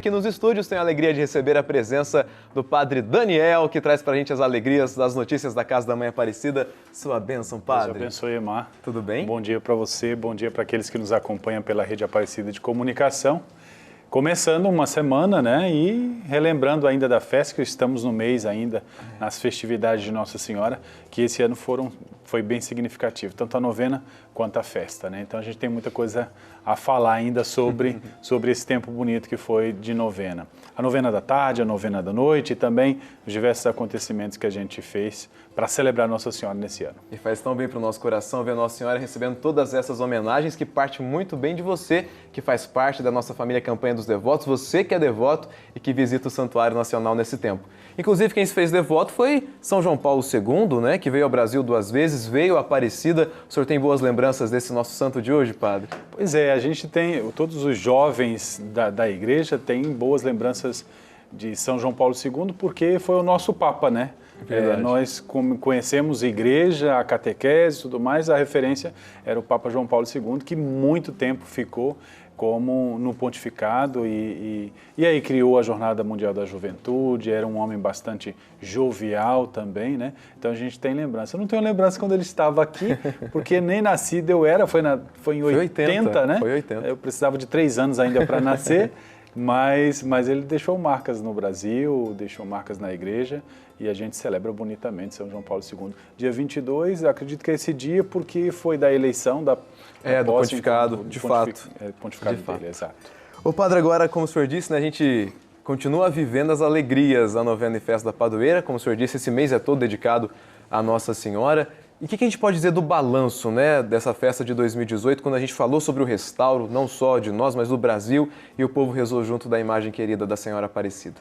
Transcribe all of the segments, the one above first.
Aqui nos estúdios tenho a alegria de receber a presença do Padre Daniel, que traz pra gente as alegrias das notícias da Casa da Mãe Aparecida. Sua bênção, Padre. Deus abençoe, Emar. Tudo bem? Bom dia para você, bom dia para aqueles que nos acompanham pela Rede Aparecida de Comunicação. Começando uma semana, né, e relembrando ainda da festa, que estamos no mês ainda, nas festividades de Nossa Senhora, que esse ano foi bem significativo, tanto a novena quanto a festa, né? Então a gente tem muita coisa a falar ainda sobre esse tempo bonito que foi de novena. A novena da tarde, a novena da noite e também os diversos acontecimentos que a gente fez para celebrar Nossa Senhora nesse ano. E faz tão bem para o nosso coração ver Nossa Senhora recebendo todas essas homenagens que parte muito bem de você, que faz parte da nossa família Campanha dos Devotos, você que é devoto e que visita o Santuário Nacional nesse tempo. Inclusive, quem se fez devoto foi São João Paulo II, né, que veio ao Brasil 2 vezes, veio a Aparecida. O senhor tem boas lembranças desse nosso santo de hoje, Padre? Pois é, a gente tem, todos os jovens da igreja têm boas lembranças de São João Paulo II, porque foi o nosso Papa, né? Nós conhecemos a igreja, a catequese e tudo mais, a referência era o Papa João Paulo II, que muito tempo ficou como no pontificado e aí criou a Jornada Mundial da Juventude, era um homem bastante jovial também, né? Então a gente tem lembrança. Eu não tenho lembrança quando ele estava aqui, porque nem nascido eu era, foi em 80, né? Foi 80. Eu precisava de 3 anos ainda para nascer, mas ele deixou marcas no Brasil, deixou marcas na igreja e a gente celebra bonitamente São João Paulo II. Dia 22, acredito que é esse dia porque foi da eleição da do pontificado, então, de fato. Pontificado De dele, fato. exato. Ô Padre, agora, como o senhor disse, né, a gente continua vivendo as alegrias da novena e festa da Padroeira. Como o senhor disse, esse mês é todo dedicado à Nossa Senhora. E o que a gente pode dizer do balanço, né, dessa festa de 2018, quando a gente falou sobre o restauro, não só de nós, mas do Brasil, e o povo rezou junto da imagem querida da Senhora Aparecida?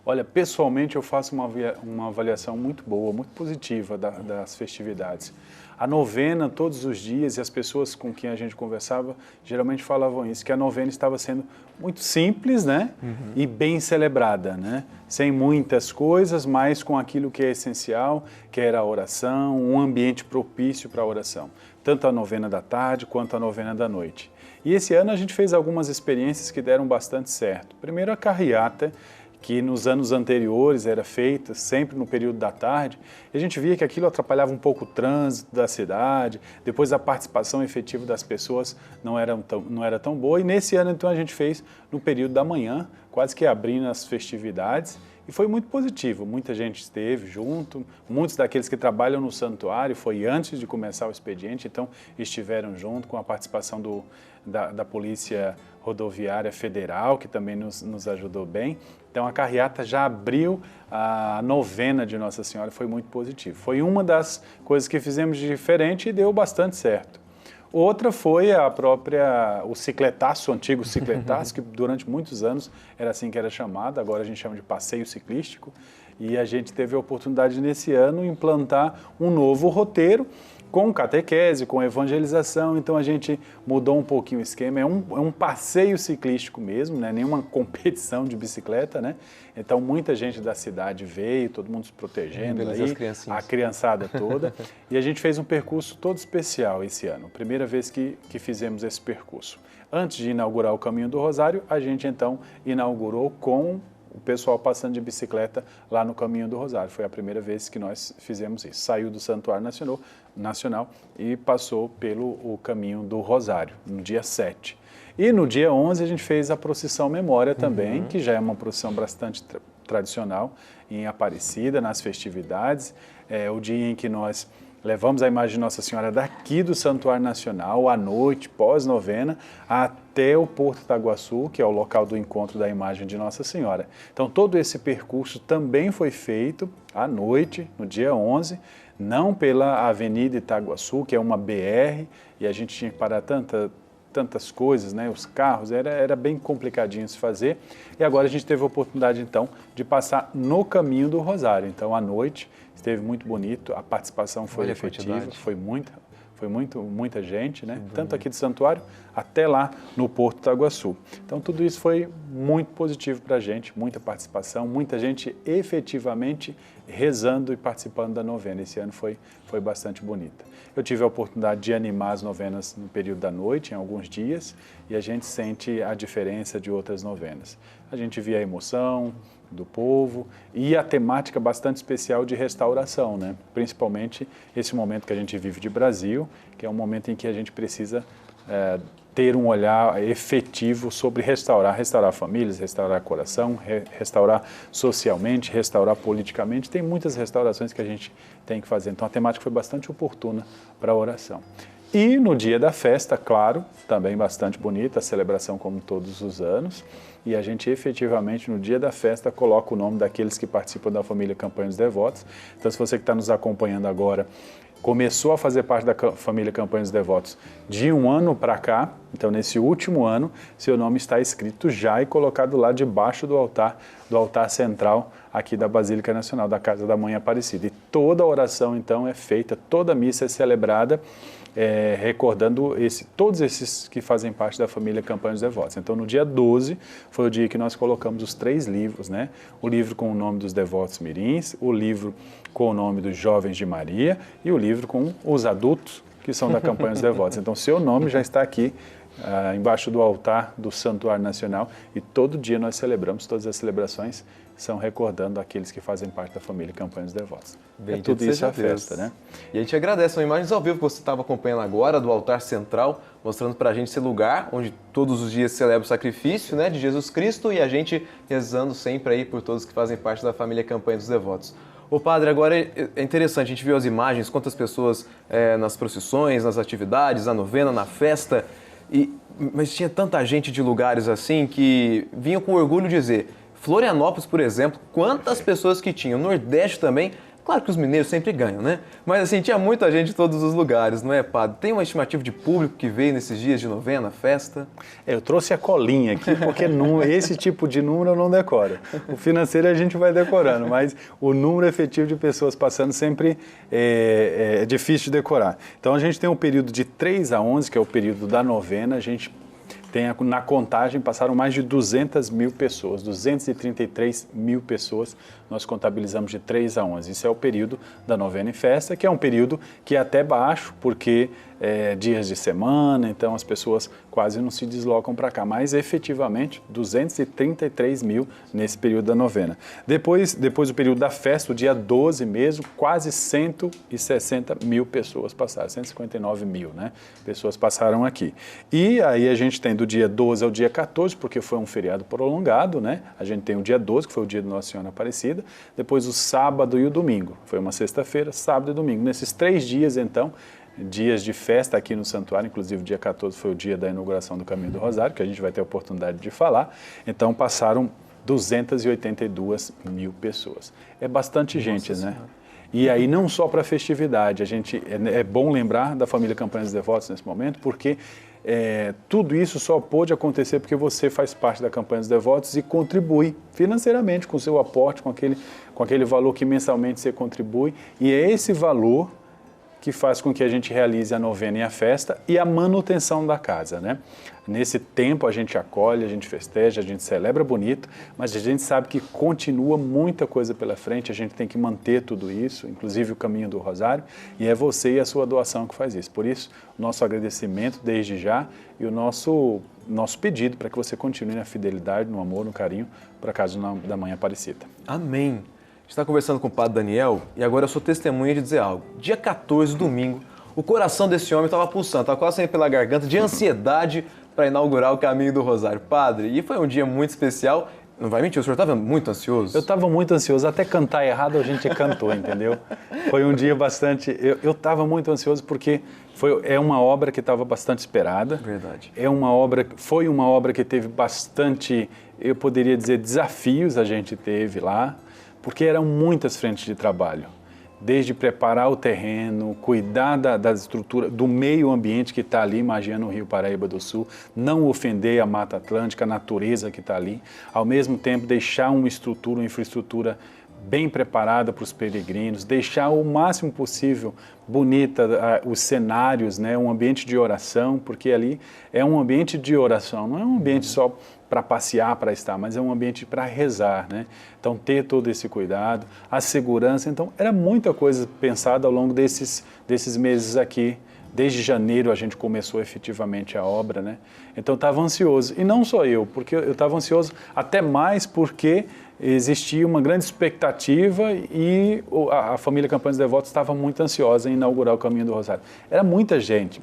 Olha, pessoalmente eu faço uma avaliação muito boa, muito positiva das festividades. A novena, todos os dias, e as pessoas com quem a gente conversava, geralmente falavam isso, que a novena estava sendo muito simples, né? E bem celebrada, né? Sem muitas coisas, mas com aquilo que é essencial, que era a oração, um ambiente propício para a oração. Tanto a novena da tarde quanto a novena da noite. E esse ano a gente fez algumas experiências que deram bastante certo. Primeiro a carreata, que nos anos anteriores era feita sempre no período da tarde, e a gente via que aquilo atrapalhava um pouco o trânsito da cidade, depois a participação efetiva das pessoas não era tão boa, e nesse ano então a gente fez no período da manhã, quase que abrindo as festividades, e foi muito positivo, muita gente esteve junto, muitos daqueles que trabalham no santuário, foi antes de começar o expediente, então estiveram junto com a participação da Polícia Rodoviária Federal, que também nos ajudou bem. Então a carreata já abriu a novena de Nossa Senhora, foi muito positivo. Foi uma das coisas que fizemos de diferente e deu bastante certo. Outra foi o cicletaço, o antigo cicletaço, que durante muitos anos era assim que era chamado, agora a gente chama de passeio ciclístico, e a gente teve a oportunidade nesse ano implantar um novo roteiro com catequese, com evangelização, então a gente mudou um pouquinho o esquema, é um passeio ciclístico mesmo, né? Nenhuma competição de bicicleta, né? Então muita gente da cidade veio, todo mundo se protegendo aí, a criançada toda, e a gente fez um percurso todo especial esse ano, primeira vez que fizemos esse percurso. Antes de inaugurar o Caminho do Rosário, a gente então inaugurou com o pessoal passando de bicicleta lá no Caminho do Rosário. Foi a primeira vez que nós fizemos isso. Saiu do Santuário Nacional e passou pelo Caminho do Rosário, no dia 7. E no dia 11 a gente fez a procissão Memória também, que já é uma procissão bastante tradicional em Aparecida, nas festividades. É o dia em que nós levamos a imagem de Nossa Senhora daqui do Santuário Nacional, à noite, pós-novena, até o Porto Itaguaçu, que é o local do encontro da imagem de Nossa Senhora. Então, todo esse percurso também foi feito à noite, no dia 11, não pela Avenida Itaguaçu, que é uma BR, e a gente tinha que parar tantas coisas, né? Os carros, era bem complicadinho se fazer. E agora a gente teve a oportunidade, então, de passar no Caminho do Rosário. Então, à noite, esteve muito bonito, a participação foi efetiva, foi muita gente, né? Tanto aqui do santuário até lá no Porto Itaguaçu. Então tudo isso foi muito positivo para a gente, muita participação, muita gente efetivamente rezando e participando da novena. Esse ano foi foi bastante bonita. Eu tive a oportunidade de animar as novenas no período da noite, em alguns dias, e a gente sente a diferença de outras novenas. A gente via a emoção do povo e a temática bastante especial de restauração, né? Principalmente esse momento que a gente vive de Brasil, que é um momento em que a gente precisa ter um olhar efetivo sobre restaurar famílias, restaurar coração, restaurar socialmente, restaurar politicamente. Tem muitas restaurações que a gente tem que fazer. Então a temática foi bastante oportuna para a oração. E no dia da festa, claro, também bastante bonita, a celebração como todos os anos. E a gente efetivamente no dia da festa coloca o nome daqueles que participam da família Campanha dos Devotos. Então se você que está nos acompanhando agora começou a fazer parte da família Campanha dos Devotos de um ano para cá, então nesse último ano, seu nome está escrito já e colocado lá debaixo do altar central aqui da Basílica Nacional, da Casa da Mãe Aparecida. E toda a oração então é feita, toda a missa é celebrada, recordando todos esses que fazem parte da família Campanha dos Devotos. Então no dia 12 foi o dia que nós colocamos os 3 livros, né? O livro com o nome dos devotos mirins, o livro com o nome dos jovens de Maria e o livro com os adultos que são da Campanha dos Devotos. Então seu nome já está aqui embaixo do altar do Santuário Nacional e todo dia nós celebramos, todas as celebrações são recordando aqueles que fazem parte da família Campanha dos Devotos. Tudo isso é a festa, né? E a gente agradece, são imagens ao vivo que você estava acompanhando agora do altar central, mostrando para a gente esse lugar onde todos os dias celebra o sacrifício, né, de Jesus Cristo e a gente rezando sempre aí por todos que fazem parte da família Campanha dos Devotos. Ô padre, agora é interessante, a gente viu as imagens, quantas pessoas nas procissões, nas atividades, na novena, na festa, mas tinha tanta gente de lugares assim que vinham com orgulho dizer, Florianópolis, por exemplo, quantas pessoas que tinham, Nordeste também, claro que os mineiros sempre ganham, né? Mas assim, tinha muita gente de todos os lugares, não é, padre? Tem uma estimativa de público que veio nesses dias de novena, festa? Eu trouxe a colinha aqui, porque esse tipo de número eu não decoro. O financeiro a gente vai decorando, mas o número efetivo de pessoas passando sempre é difícil de decorar. Então a gente tem um período de 3 a 11, que é o período da novena, a gente na contagem passaram mais de 200 mil pessoas, 233 mil pessoas nós contabilizamos de 3 a 11. Isso é o período da novena e festa, que é um período que é até baixo, porque dias de semana, então as pessoas quase não se deslocam para cá, mas efetivamente 233 mil nesse período da novena. Depois do período da festa, o dia 12 mesmo, quase 160 mil pessoas passaram, 159 mil, né? Pessoas passaram aqui. E aí a gente tem do dia 12 ao dia 14, porque foi um feriado prolongado, né? A gente tem o dia 12, que foi o dia de Nossa Senhora Aparecida, depois o sábado e o domingo, foi uma sexta-feira, sábado e domingo. Nesses 3 dias, então, dias de festa aqui no santuário, inclusive o dia 14 foi o dia da inauguração do Caminho do Rosário, que a gente vai ter a oportunidade de falar, então passaram 282 mil pessoas. É bastante gente, né? E aí não só para festividade, é bom lembrar da família Campanha dos Devotos nesse momento, porque tudo isso só pôde acontecer porque você faz parte da Campanha dos Devotos e contribui financeiramente com o seu aporte, com aquele valor que mensalmente você contribui, e é esse valor que faz com que a gente realize a novena e a festa e a manutenção da casa, né? Nesse tempo a gente acolhe, a gente festeja, a gente celebra bonito, mas a gente sabe que continua muita coisa pela frente, a gente tem que manter tudo isso, inclusive o Caminho do Rosário, e é você e a sua doação que faz isso. Por isso, o nosso agradecimento desde já e o nosso pedido para que você continue na fidelidade, no amor, no carinho, para a Casa da Mãe Aparecida. Amém. A gente está conversando com o padre Daniel e agora eu sou testemunha de dizer algo. Dia 14, domingo, o coração desse homem estava pulsando, estava quase saindo pela garganta de ansiedade para inaugurar o Caminho do Rosário. Padre, e foi um dia muito especial. Não vai mentir, o senhor estava muito ansioso? Eu estava muito ansioso, até cantar errado a gente cantou, entendeu? Foi um dia bastante... Eu estava muito ansioso porque é uma obra que estava bastante esperada. Verdade. Foi uma obra que teve bastante, eu poderia dizer, desafios a gente teve lá, porque eram muitas frentes de trabalho, desde preparar o terreno, cuidar da estrutura, do meio ambiente que está ali, imagina no Rio Paraíba do Sul, não ofender a Mata Atlântica, a natureza que está ali, ao mesmo tempo deixar uma infraestrutura bem preparada para os peregrinos, deixar o máximo possível bonita os cenários, né? Um ambiente de oração, porque ali é um ambiente de oração, não é um ambiente só para passear, para estar, mas é um ambiente para rezar, né? Então, ter todo esse cuidado, a segurança. Então, era muita coisa pensada ao longo desses meses aqui. Desde janeiro a gente começou efetivamente a obra, né? Então, eu estava ansioso. E não só eu, porque eu estava ansioso até mais porque existia uma grande expectativa e a família Campanha dos Devotos estava muito ansiosa em inaugurar o Caminho do Rosário. Era muita gente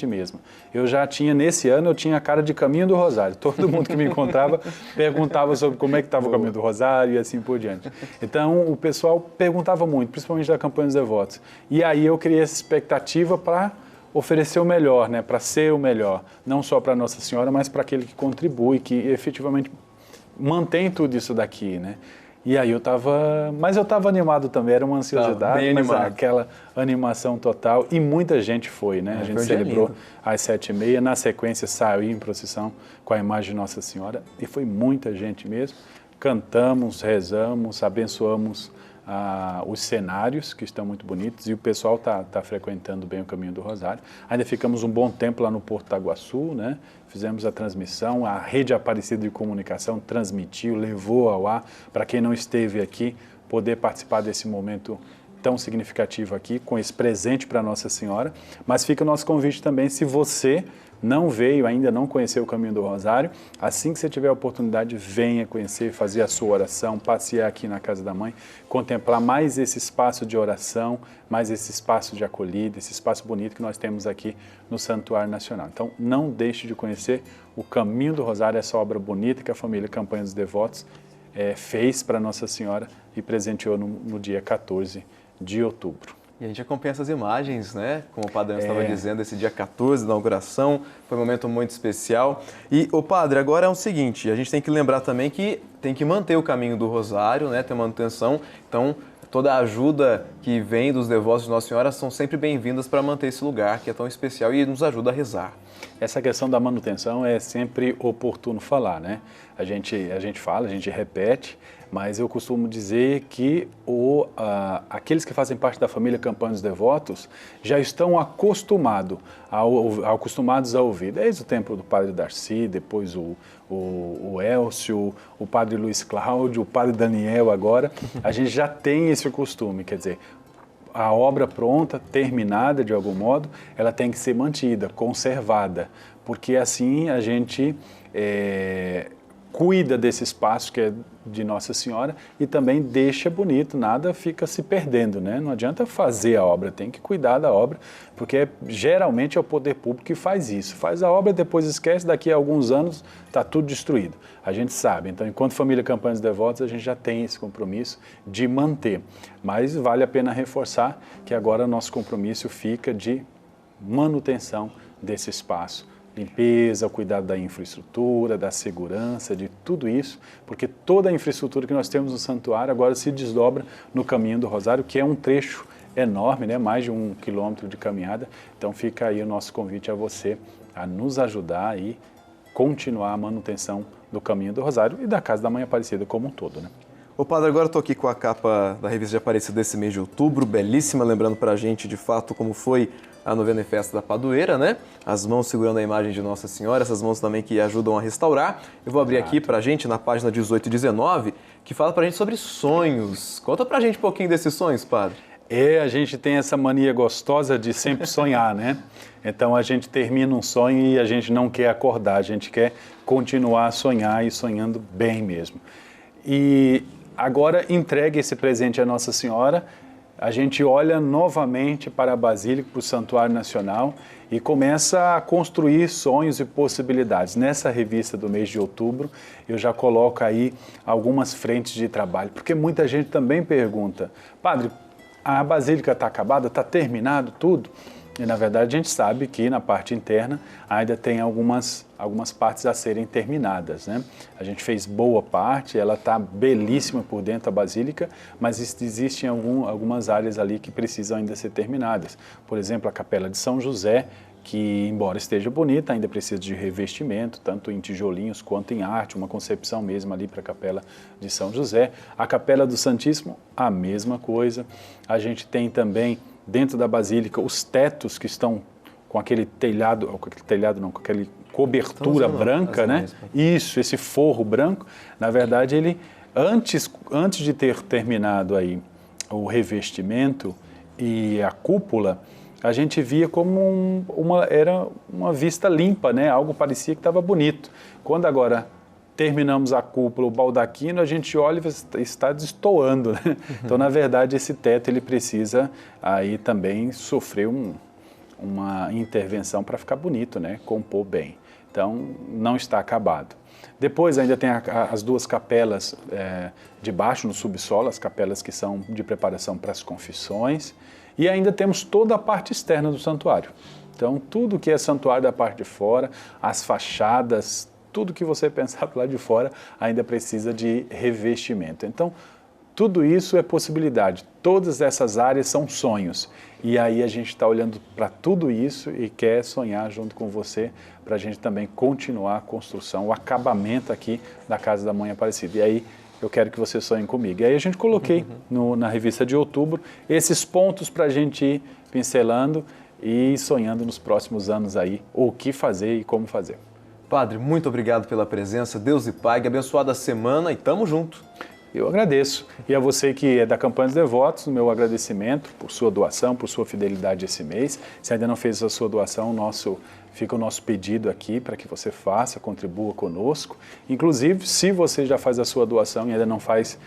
mesmo. Eu já tinha, nesse ano, eu tinha a cara de Caminho do Rosário. Todo mundo que me encontrava perguntava sobre como é que estava o Caminho do Rosário e assim por diante. Então, o pessoal perguntava muito, principalmente da Campanha dos Devotos. E aí eu criei essa expectativa para oferecer o melhor, né? Para ser o melhor. Não só para Nossa Senhora, mas para aquele que contribui, que efetivamente mantém tudo isso daqui, né? E aí eu estava animado também, era uma ansiosidade, mas aquela animação total e muita gente foi, né? A gente celebrou às 7h30, na sequência saiu em procissão com a imagem de Nossa Senhora e foi muita gente mesmo. Cantamos, rezamos, abençoamos os cenários, que estão muito bonitos, e o pessoal está frequentando bem o Caminho do Rosário. Ainda ficamos um bom tempo lá no Porto Itaguaçu, né? Fizemos a transmissão, a Rede Aparecida de Comunicação transmitiu, levou ao ar, para quem não esteve aqui, poder participar desse momento tão significativo aqui, com esse presente para Nossa Senhora. Mas fica o nosso convite também, se você não veio, ainda não conheceu o Caminho do Rosário, assim que você tiver a oportunidade, venha conhecer, fazer a sua oração, passear aqui na Casa da Mãe, contemplar mais esse espaço de oração, mais esse espaço de acolhida, esse espaço bonito que nós temos aqui no Santuário Nacional. Então, não deixe de conhecer o Caminho do Rosário, essa obra bonita que a família Campanha dos Devotos fez para Nossa Senhora e presenteou no dia 14 de outubro. E a gente acompanha essas imagens, né? Como o Padre estava dizendo, esse dia 14 da inauguração, foi um momento muito especial. E, Padre, agora é o seguinte, a gente tem que lembrar também que tem que manter o Caminho do Rosário, né? Ter manutenção, então toda a ajuda que vem dos devotos de Nossa Senhora são sempre bem-vindas para manter esse lugar que é tão especial e nos ajuda a rezar. Essa questão da manutenção é sempre oportuno falar, né? A gente fala, a gente repete, mas eu costumo dizer que aqueles que fazem parte da família Campanha dos Devotos já estão acostumados a ouvir, desde o tempo do Padre Darcy, depois o Elcio, o Padre Luiz Cláudio, o Padre Daniel agora, a gente já tem esse costume, quer dizer, a obra pronta, terminada de algum modo, ela tem que ser mantida, conservada, porque assim a gente cuida desse espaço que é de Nossa Senhora e também deixa bonito, nada fica se perdendo, né? Não adianta fazer a obra, tem que cuidar da obra, porque geralmente é o poder público que faz isso. Faz a obra, depois esquece, daqui a alguns anos está tudo destruído. A gente sabe, então enquanto família Campanha dos Devotos a gente já tem esse compromisso de manter, mas vale a pena reforçar que agora nosso compromisso fica de manutenção desse espaço. Limpeza, o cuidado da infraestrutura, da segurança, de tudo isso, porque toda a infraestrutura que nós temos no santuário agora se desdobra no Caminho do Rosário, que é um trecho enorme, né? Mais de 1 quilômetro de caminhada. Então fica aí o nosso convite a você a nos ajudar e continuar a manutenção do Caminho do Rosário e da Casa da Mãe Aparecida como um todo, né? Padre, agora eu estou aqui com a capa da revista de Aparecida desse mês de outubro, belíssima, lembrando para a gente de fato como foi a novena e festa da Padroeira, né? As mãos segurando a imagem de Nossa Senhora, essas mãos também que ajudam a restaurar. Eu vou abrir aqui para a gente na página 18 e 19, que fala para a gente sobre sonhos. Conta para a gente um pouquinho desses sonhos, Padre. A gente tem essa mania gostosa de sempre sonhar, né? Então a gente termina um sonho e a gente não quer acordar, a gente quer continuar a sonhar e sonhando bem mesmo. E agora entregue esse presente à Nossa Senhora, a gente olha novamente para a Basílica, para o Santuário Nacional e começa a construir sonhos e possibilidades. Nessa revista do mês de outubro, eu já coloco aí algumas frentes de trabalho, porque muita gente também pergunta, Padre, a Basílica está acabada, está terminado tudo? E, na verdade, a gente sabe que na parte interna ainda tem algumas partes a serem terminadas, né? A gente fez boa parte, ela está belíssima por dentro da Basílica, mas existem algumas áreas ali que precisam ainda ser terminadas. Por exemplo, a Capela de São José, que, embora esteja bonita, ainda precisa de revestimento, tanto em tijolinhos quanto em arte, uma concepção mesmo ali para a Capela de São José. A Capela do Santíssimo, a mesma coisa. A gente tem também, dentro da Basílica, os tetos que estão com aquele telhado, com aquela cobertura branca, né? Isso, esse forro branco. Na verdade, ele, antes de ter terminado aí o revestimento e a cúpula, a gente via como era uma vista limpa, né? Algo parecia que estava bonito. Quando agora terminamos a cúpula, o baldaquino, a gente olha e está destoando, né? Então, na verdade, esse teto ele precisa aí também sofrer uma intervenção para ficar bonito, né? Compor bem. Então, não está acabado. Depois ainda tem as duas capelas de baixo, no subsolo, as capelas que são de preparação para as confissões. E ainda temos toda a parte externa do santuário. Então, tudo que é santuário da parte de fora, as fachadas, tudo que você pensar do lado de fora ainda precisa de revestimento. Então, tudo isso é possibilidade. Todas essas áreas são sonhos. E aí a gente está olhando para tudo isso e quer sonhar junto com você para a gente também continuar a construção, o acabamento aqui da Casa da Mãe Aparecida. E aí eu quero que você sonhe comigo. E aí a gente coloquei na revista de outubro esses pontos para a gente ir pincelando e sonhando nos próximos anos aí o que fazer e como fazer. Padre, muito obrigado pela presença. Deus lhe pague, abençoada semana e tamo junto. Eu agradeço. E a você que é da Campanha dos Devotos, o meu agradecimento por sua doação, por sua fidelidade esse mês. Se ainda não fez a sua doação, fica o nosso pedido aqui para que você faça, contribua conosco. Inclusive, se você já faz a sua doação e ainda não faz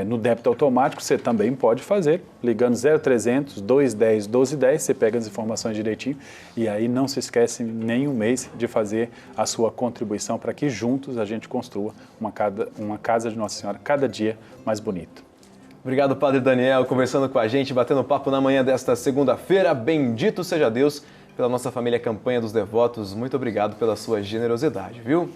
no débito automático, você também pode fazer, ligando 0300 210 1210, você pega as informações direitinho e aí não se esquece nem um mês de fazer a sua contribuição para que juntos a gente construa uma casa de Nossa Senhora cada dia mais bonito. Obrigado, Padre Daniel, conversando com a gente, batendo papo na manhã desta segunda-feira. Bendito seja Deus pela nossa família Campanha dos Devotos. Muito obrigado pela sua generosidade, viu?